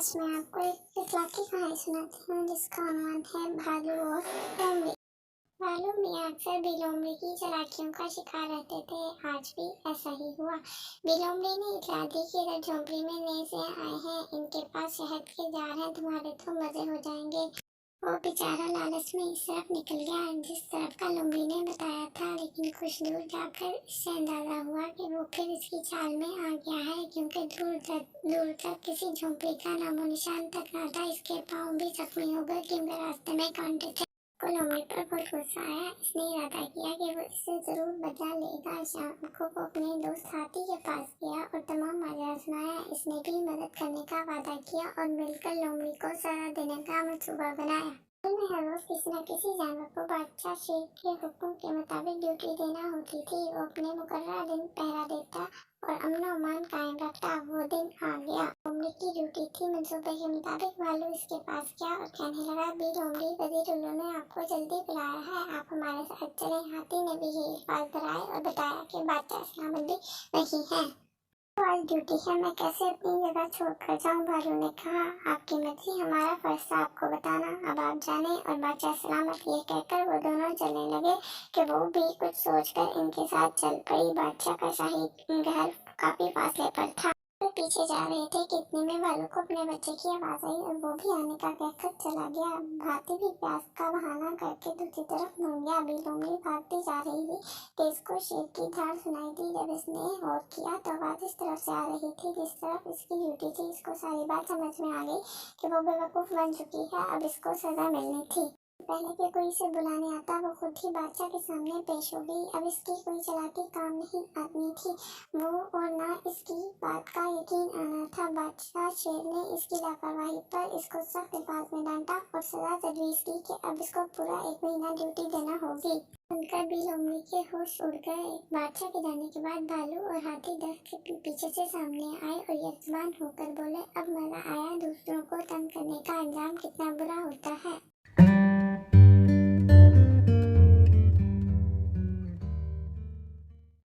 आज मैं आपको एक इखलाकी कहानी सुनाती हूँ जिसका अनुवाद है भालू और लोमड़ी। भालू मियाँ अक्सर बिलोमड़ी की चालाकियों का शिकार रहते थे। आज भी ऐसा ही हुआ। बिलोमड़ी ने इतला दी कि इधर झोंपड़ी में नए से आए हैं, इनके पास शहद के जार हैं, तुम्हारे तो मजे हो जाएंगे। वो बेचारा लालच में इस तरफ निकल गया जिस तरफ का लोमड़ी ने बताया था, लेकिन कुछ दूर जाकर इससे अंदाजा हुआ कि वो फिर इसकी चाल में आ गया है, क्योंकि दूर तक किसी झोंपड़ी का नामो निशान तक न था। इसके पाँव भी जख्मी हो गए क्योंकि रास्ते में कांटे थे। को लोमड़ी पर बहुत गुस्सा आया। इसने इरादा किया कि वो इससे जरूर बदला लेगा। शाम को वो अपने दोस्त हाथी के पास गया और तमाम माजरा सुनाया। इसने भी मदद करने का वादा किया और मिलकर लोमड़ी को सजा देने का मंसूबा बनाया। में हर रोज किसी न किसी जानवर को बादशाह शेर के हुक्म के मुताबिक ड्यूटी देना होती थी। वो अपने मुकर्रर दिन पहरा देता और अमन अमान कायम रखता। वो दिन आ गया। लोमड़ी की ड्यूटी थी। मंसूबे के मुताबिक भालू इसके पास गया और कहने लगा, बी लोमड़ी, वजीर उल्लू ने आपको जल्दी बुलाया है, आप हमारे साथ चले। हाथी ने भी यही अल्फाज दोहराए और बताया कि बादशाह सलामत भी नहीं है। आज ड्यूटी है, मैं कैसे अपनी जगह छोड़कर जाऊं? भालू ने कहा, आपकी मर्जी, हमारा फर्ज था आपको बताना। अब आप जाने और बादशाह सलामत। ये कहकर वो दोनों चलने लगे कि वो भी कुछ सोचकर इनके साथ चल पड़ी। बादशाह का शाही घर काफी फासले पर था। वो पीछे जा रहे थे कि इतने में भालू को अपने बच्चे की आवाज आई और वो भी आने का कहकर चला गया। हाथी भी प्यास का बहाना करके दूसरी तरफ मुड़ गया। अभी लोमड़ी भागती जा रही थी कि इसको शेर की धार सुनाई दी। जब इसने गौर किया तो आवाज इस तरफ से आ रही थी जिस तरफ इसकी ड्यूटी थी। इसको सारी बात समझ में आ गई कि वो बेवकूफ बन चुकी है। अब इसको सजा मिलनी थी। पहले कि कोई इसे बुलाने आता, वो खुद ही बादशाह के सामने पेश हो गई। अब इसकी कोई चालाकी काम नहीं आदमी थी वो, और ना इसकी बात का यकीन आना था। बादशाह शेर ने इसकी लापरवाही पर इसको सख्त अल्फाज में डांटा और सजा तजवीज़ की कि अब इसको पूरा 1 महीना ड्यूटी देना होगी। सुनकर भी लोमड़ी के होश उड़ गए। बादशाह के जाने के बाद भालू और हाथी दरख्त के पीछे से सामने आए और यकजुबान होकर बोले, अब मजा आया। दूसरों को तंग करने का अंजाम कितना